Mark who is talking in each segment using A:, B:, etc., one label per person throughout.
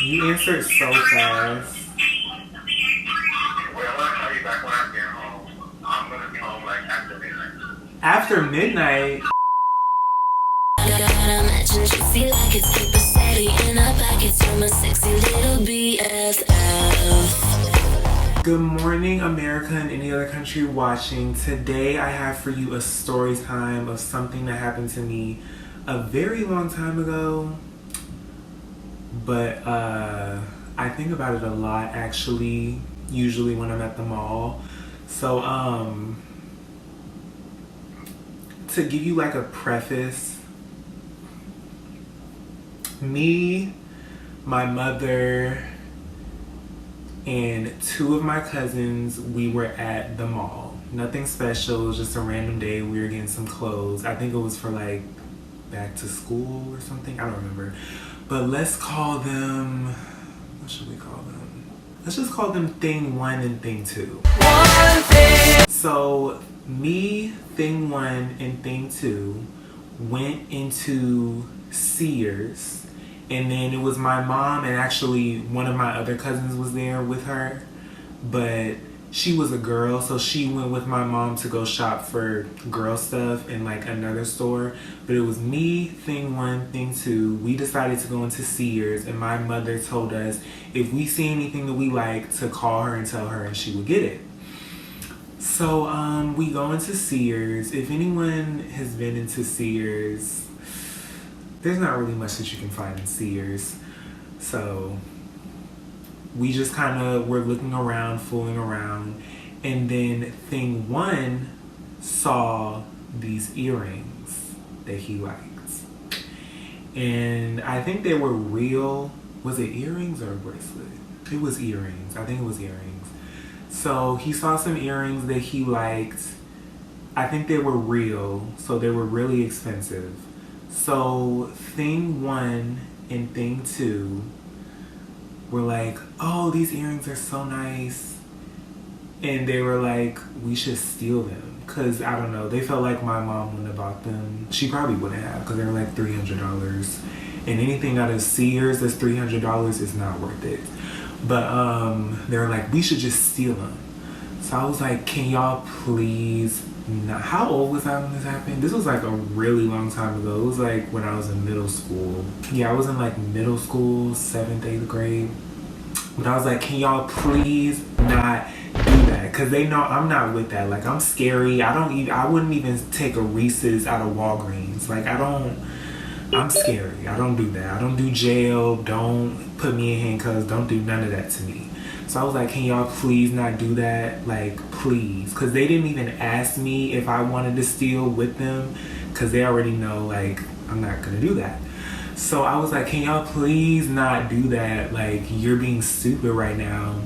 A: You answered so fast.
B: Well, I'll tell you back when I get home. I'm gonna be home like after midnight.
A: After midnight?
C: Got a match and juicy like it's super steady in a package from a sexy little BFF.
A: Good morning, America and any other country watching. Today I have for you a story time of something that happened to me a very long time ago. But I think about it a lot actually, usually when I'm at the mall. So to give you like a preface, me, my mother, and two of my cousins, we were at the mall. Nothing special, it was just a random day. We were getting some clothes. I think it was for like back to school or something. I don't remember. But let's call them, what should we call them? Let's just call them thing one and thing two. One thing. So me, thing one, and thing two went into Sears. And then it was my mom, and actually one of my other cousins was there with her. But she was a girl, so she went with my mom to go shop for girl stuff in like another store. But it was me, thing one, thing two. We decided to go into Sears, and my mother told us if we see anything that we like to call her and tell her, and she would get it. So we go into Sears. If anyone has been into Sears, there's not really much that you can find in Sears. So we just kind of were looking around, fooling around. And then thing one saw these earrings that he liked. And I think they were real. Was it earrings or a bracelet? It was earrings. I think it was earrings. So he saw some earrings that he liked. I think they were real, so they were really expensive. So thing one and thing two were like, oh, these earrings are so nice. And they were like, we should steal them. Because, I don't know, they felt like my mom wouldn't have bought them. She probably wouldn't have, because they were like $300. And anything out of Sears that's $300 is not worth it. But they were like, we should just steal them. So I was like, can y'all please not? How old was I when this happened? This was like a really long time ago. It was like when I was in middle school. Yeah, I was in like middle school, 7th, 8th grade. But I was like, can y'all please not do that? Because they know I'm not with that. Like, I'm scary. I wouldn't even take a Reese's out of Walgreens. Like, I'm scary. I don't do that. I don't do jail. Don't put me in handcuffs. Don't do none of that to me. So I was like, can y'all please not do that? Like, please. Because they didn't even ask me if I wanted to steal with them. Because they already know, like, I'm not going to do that. So I was like, can y'all please not do that? Like, you're being stupid right now.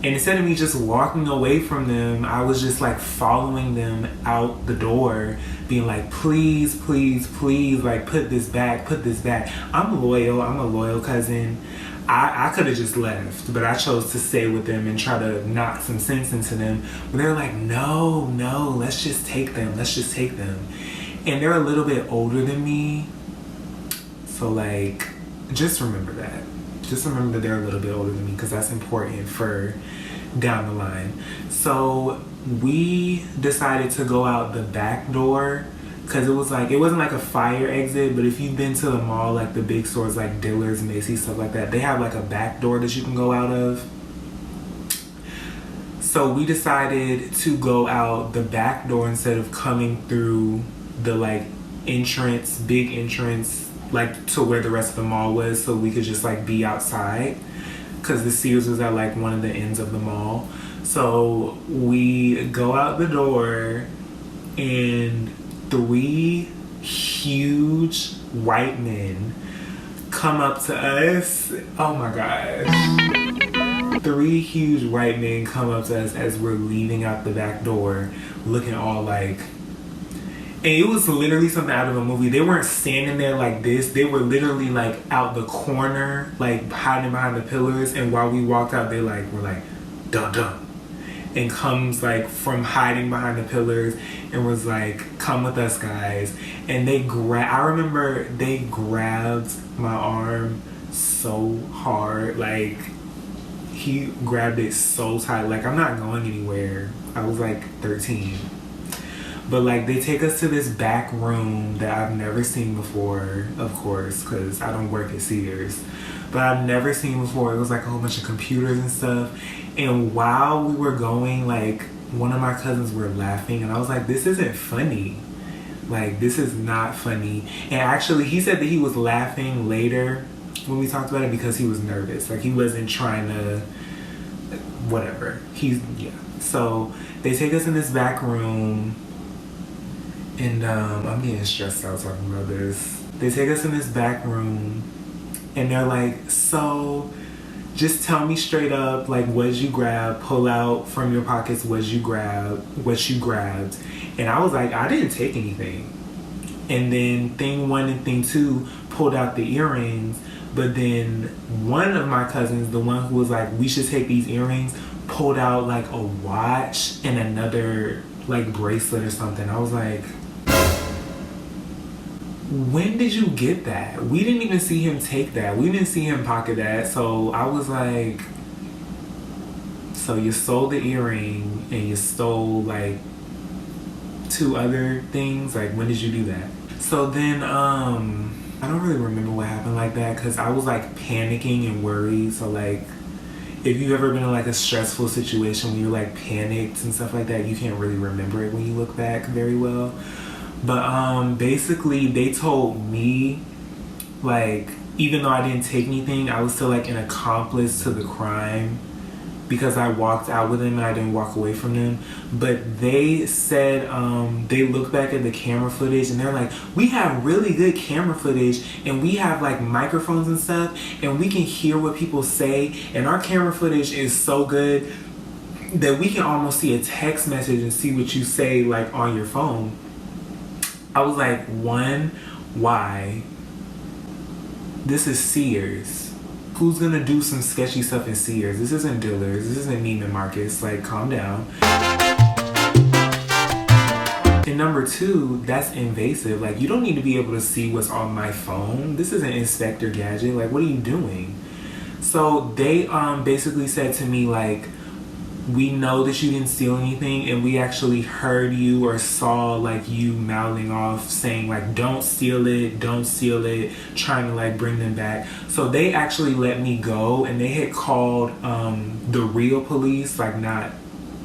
A: And instead of me just walking away from them, I was just like following them out the door, being like, please, please, please, like, put this back, put this back. I'm loyal. I'm a loyal cousin. I could have just left, but I chose to stay with them and try to knock some sense into them. But they're like, no, let's just take them. Let's just take them. And they're a little bit older than me. So, like, just remember that. Just remember that they're a little bit older than me, because that's important for down the line. So we decided to go out the back door, because it wasn't like a fire exit, but if you've been to the mall, like the big stores like Dillard's, Macy's, stuff like that, they have like a back door that you can go out of. So we decided to go out the back door instead of coming through the like entrance, big entrance, like to where the rest of the mall was, so we could just like be outside, because the Sears was at like one of the ends of the mall. So we go out the door, and 3 huge white men come up to us. Oh my gosh. 3 huge white men come up to us as we're leaving out the back door, looking all like, and it was literally something out of a movie. They weren't standing there like this. They were literally like out the corner, like hiding behind the pillars. And while we walked out, they like were like, dun dun. And comes like from hiding behind the pillars and was like, come with us, guys. And I remember they grabbed my arm so hard. Like, he grabbed it so tight. Like, I'm not going anywhere. I was like 13. But like, they take us to this back room that I've never seen before, of course, because I don't work at Sears. But I've never seen before. It was like a whole bunch of computers and stuff. And while we were going, like, one of my cousins were laughing, and I was like, this isn't funny. Like, this is not funny. And actually, he said that he was laughing later when we talked about it because he was nervous. Like, he wasn't trying to, whatever. Yeah. So they take us in this back room, and I'm getting stressed out talking about this. They take us in this back room, and they're like, so just tell me straight up, like, what did you grab? Pull out from your pockets what you grabbed. And I was like, I didn't take anything. And then thing one and thing two pulled out the earrings. But then one of my cousins, the one who was like, we should take these earrings, pulled out like a watch and another like bracelet or something. I was like, when did you get that? We didn't even see him take that. We didn't see him pocket that. So I was like, so you stole the earring and you stole like 2 other things? Like, when did you do that? So then, I don't really remember what happened like that because I was like panicking and worried. So like, if you've ever been in like a stressful situation where you're like panicked and stuff like that, you can't really remember it when you look back very well. But basically they told me, like, even though I didn't take anything, I was still like an accomplice to the crime because I walked out with them and I didn't walk away from them. But they said they looked back at the camera footage and they're like, we have really good camera footage and we have like microphones and stuff and we can hear what people say, and our camera footage is so good that we can almost see a text message and see what you say like on your phone. I was like, one, why? This is Sears. Who's gonna do some sketchy stuff in Sears? This isn't Dillard's. This isn't Neiman Marcus. Like, calm down. And number 2, that's invasive. Like, you don't need to be able to see what's on my phone. This isn't Inspector Gadget. Like, what are you doing? So they basically said to me, like, we know that you didn't steal anything, and we actually heard you or saw like you mouthing off saying like, don't steal it, trying to like bring them back. So they actually let me go, and they had called the real police, like not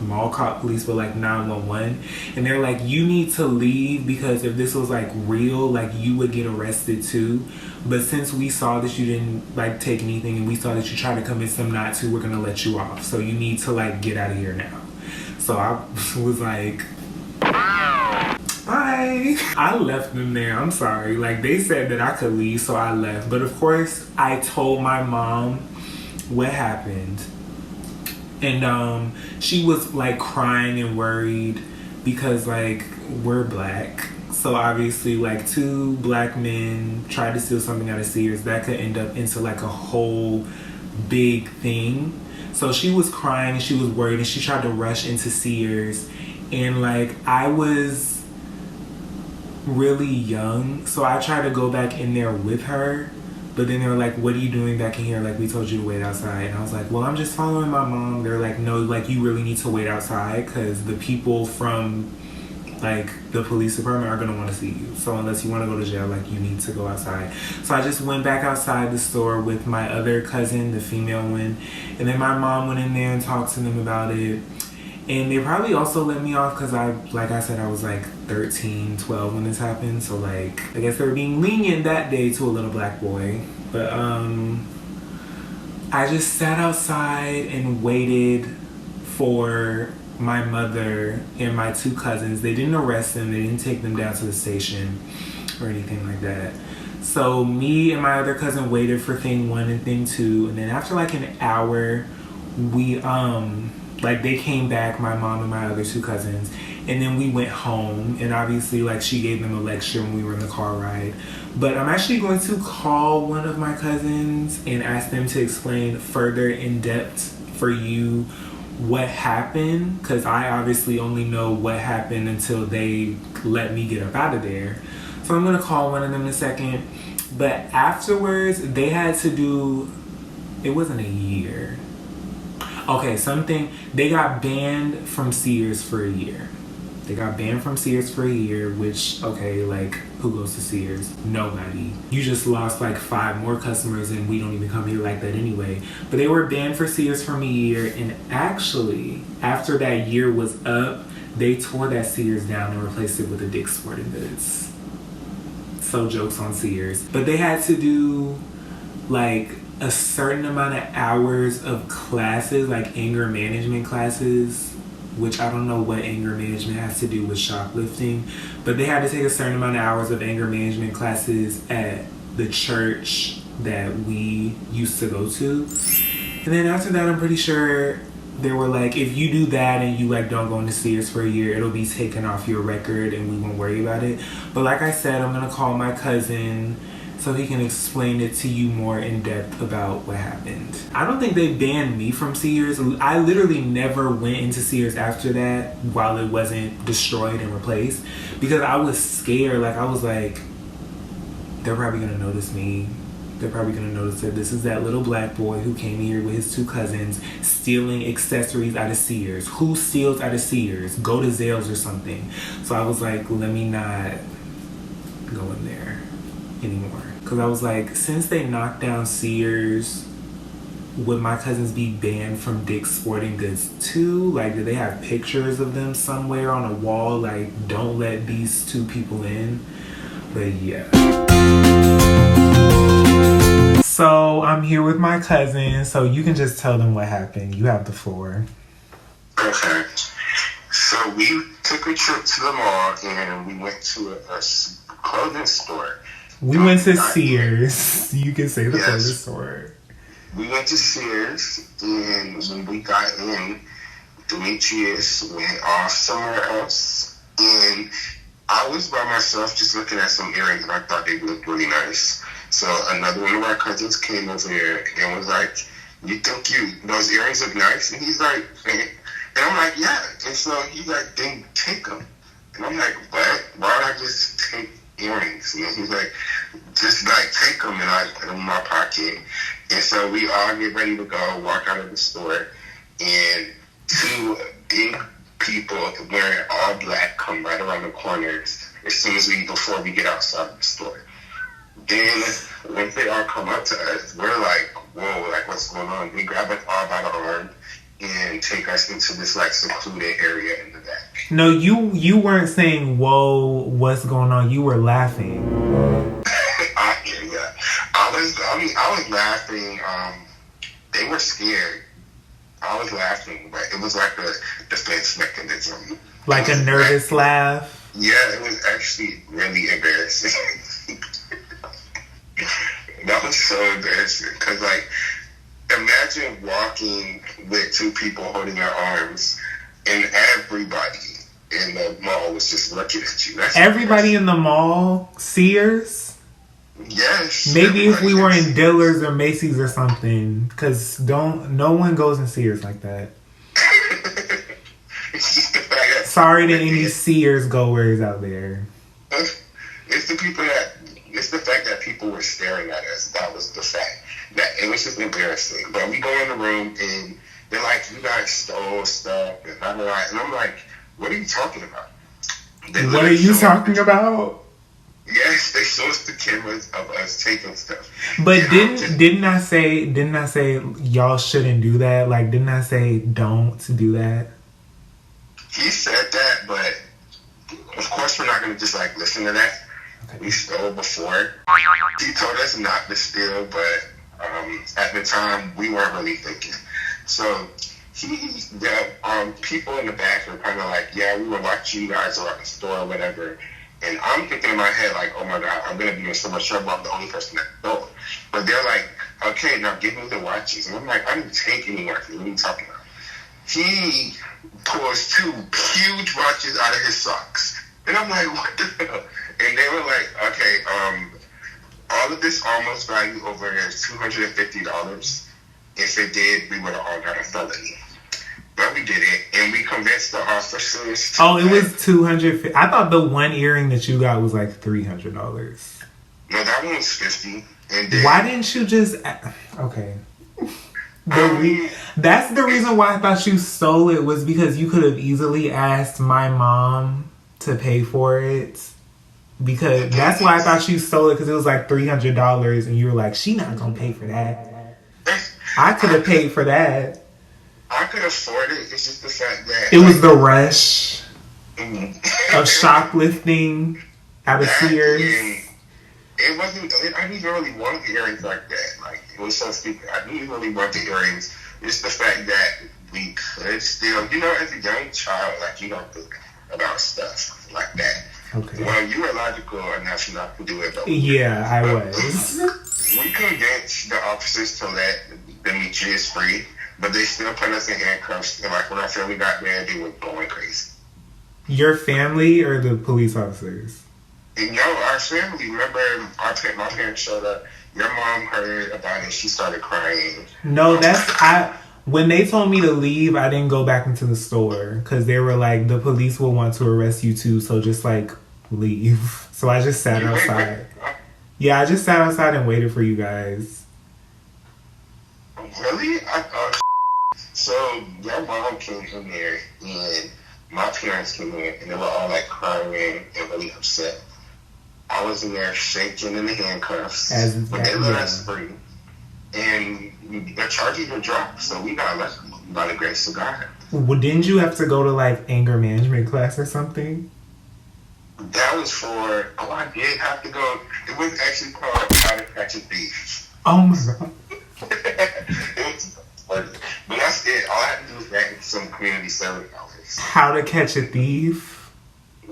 A: mall cop police, but like 911, and they're like, you need to leave because if this was like real, like you would get arrested too. But since we saw that you didn't like take anything and we saw that you tried to convince them not to, we're gonna let you off. So you need to like get out of here now. So I was like, bye. I left them there. I'm sorry. Like, they said that I could leave, so I left. But of course, I told my mom what happened. And she was like crying and worried because like we're black. So obviously like 2 black men tried to steal something out of Sears. That could end up into like a whole big thing. So she was crying and she was worried and she tried to rush into Sears. And like, I was really young, so I tried to go back in there with her. But then they were like, what are you doing back in here? Like, we told you to wait outside. And I was like, well, I'm just following my mom. They're like, no, like, you really need to wait outside because the people from, like, the police department are going to want to see you. So unless you want to go to jail, like, you need to go outside. So I just went back outside the store with my other cousin, the female one. And then my mom went in there and talked to them about it. And they probably also let me off because like I said, I was like 13, 12 when this happened. So like, I guess they were being lenient that day to a little black boy. But I just sat outside and waited for my mother and my 2 cousins. They didn't arrest them. They didn't take them down to the station or anything like that. So me and my other cousin waited for thing 1 and thing 2. And then after like an hour, we like, they came back, my mom and my other 2 cousins, and then we went home. And obviously, like, she gave them a lecture when we were in the car ride. But I'm actually going to call one of my cousins and ask them to explain further in depth for you what happened, because I obviously only know what happened until they let me get up out of there. So I'm going to call one of them in a second. But afterwards, they had to do, it wasn't a year. Okay, they got banned from Sears for a year. They got banned from Sears for a year, which, okay, like, who goes to Sears? Nobody. You just lost like 5 more customers and we don't even come here like that anyway. But they were banned for Sears from a year, and actually, after that year was up, they tore that Sears down and replaced it with a Dick's Sporting Goods. So jokes on Sears. But they had to do like a certain amount of hours of classes, like anger management classes, which I don't know what anger management has to do with shoplifting, but they had to take a certain amount of hours of anger management classes at the church that we used to go to. And then after that, I'm pretty sure they were like, if you do that and you like don't go into Sears for a year, it'll be taken off your record and we won't worry about it. But like I said, I'm gonna call my cousin so he can explain it to you more in depth about what happened. I don't think they banned me from Sears. I literally never went into Sears after that while it wasn't destroyed and replaced, because I was scared. Like, I was like, they're probably gonna notice me. They're probably gonna notice that this is that little black boy who came here with his 2 cousins stealing accessories out of Sears. Who steals out of Sears? Go to Zales or something. So I was like, let me not go in there anymore. Because I was like, since they knocked down Sears, would my cousins be banned from Dick's Sporting Goods too? Like, do they have pictures of them somewhere on a wall? Like, don't let these 2 people in. But yeah. So I'm here with my cousin, so you can just tell them what happened. You have the floor.
B: Okay. So we took a trip to the mall and we went to a clothing store.
A: We went to Sears. You can say the clothing store.
B: We went to Sears, and when we got in, Demetrius went off somewhere else, and I was by myself just looking at some earrings, and I thought they looked really nice. So another one of our cousins came over here and was like, you think those earrings look nice? And he's like, and I'm like, yeah. And so he's like, then take them. And I'm like, what? Why would I just take earrings? And he's like, just like take them, and I put them in my pocket. And so we all get ready to go, walk out of the store, and 2 big people wearing all black come right around the corners before we get outside the store. Then once they all come up to us, we're like, whoa, like what's going on? They grab us all by the arm and take us into this like secluded area in the back.
A: No, you weren't saying, whoa, what's going on? You were laughing.
B: I was laughing. They were scared. I was laughing, but it was like a defense mechanism.
A: Like a nervous laugh?
B: Yeah, it was actually really embarrassing. That was so embarrassing. Because, like, imagine walking with 2 people holding your arms and everybody in the mall was just looking at you. That's
A: everybody in the mall? Sears?
B: Yes.
A: Maybe if we were in Dillard's or Macy's or something, because no one goes in Sears like that. Sorry to any Sears goers out there.
B: It's the fact that people were staring at us. That was the fact. That it was just embarrassing. But we go in the room and they're like, you guys stole stuff and blah, blah, blah. And I'm like, what are you talking about?
A: What are you talking about?
B: Yes, they showed us the cameras of us taking stuff.
A: But didn't I say y'all shouldn't do that? Like, didn't I say don't do that?
B: He said that, but of course we're not going to just like listen to that. Okay. We stole before. He told us not to steal, but at the time we weren't really thinking. So the people in the back were kind of like, yeah, we were watching you guys around the store or whatever. And I'm thinking in my head, like, oh my God, I'm going to be in so much trouble. I'm the only person that stole. But they're like, okay, now give me the watches. And I'm like, I didn't take any watches. What are you talking about? He pulls 2 huge watches out of his socks. And I'm like, what the hell? And they were like, okay, all of this almost value over here is $250. If it did, we would have all got a felony. But we did it, and we convinced the officers.
A: Oh, it was $250. I thought the one earring that you got was like $300.
B: No, that one was 50. And then,
A: Why didn't you just... Okay. That's the reason why I thought you stole it, was because you could have easily asked my mom to pay for it. Because that's why I thought you stole it, because it was like $300 and you were like, she not gonna pay for that. I could have paid for that.
B: I could afford it. It's just the fact that
A: it was the rush
B: mm-hmm.
A: of shoplifting out of Sears.
B: It wasn't. I didn't even really want the earrings like that. Like, it was so stupid. I didn't even really want the earrings. It's the fact that we could still, as a young child, like, you don't think about stuff like that.
A: Okay.
B: Well, you were logical enough not to do it, though.
A: Yeah, I was.
B: We convinced the officers to let Demetrius free, but they still put us in handcuffs. And, like, when our family got there, they were going crazy.
A: Your family or the police officers?
B: No, our family. Remember, my parents showed up. Your mom heard about it. She started crying.
A: No, when they told me to leave, I didn't go back into the store because they were like, the police will want to arrest you too, so just like leave. So I just sat outside. Yeah, I just sat outside and waited for you guys.
B: Really? So your mom came in there and my parents came in and they were all like crying and really upset. I was in there shaking in the handcuffs, but they let us free. And the charges were dropped, so we got left by the grace of God.
A: Well, didn't you have to go to like anger management class or something?
B: That was for, I did have to go. It was actually called How to Catch a Thief.
A: Oh my God.
B: It was funny. But that's it. All I had to do was get some community service hours.
A: How to Catch a Thief?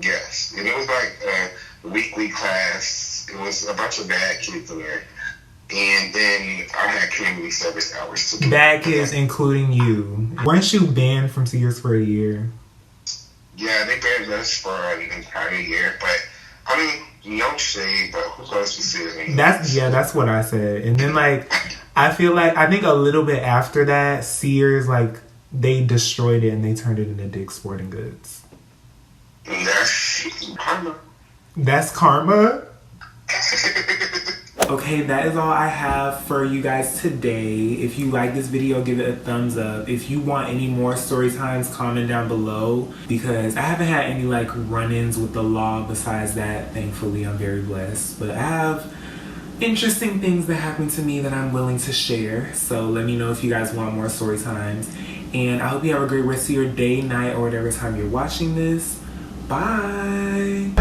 B: Yes. And it was like a weekly class. It was a bunch of bad kids in there. And then I had community service hours to do.
A: Bad kids, including you. Weren't you banned from Sears for a year?
B: Yeah, they banned us for an entire year. But, I mean, no shade, but who goes to Sears anymore?
A: That's what I said. And then, like, I think a little bit after that, Sears, like, they destroyed it and they turned it into Dick's Sporting Goods.
B: And that's karma.
A: That's karma? Okay, that is all I have for you guys today. If you like this video, give it a thumbs up. If you want any more story times, comment down below, because I haven't had any like run-ins with the law besides that. Thankfully, I'm very blessed. But I have interesting things that happen to me that I'm willing to share. So let me know if you guys want more story times. And I hope you have a great rest of your day, night, or whatever time you're watching this. Bye!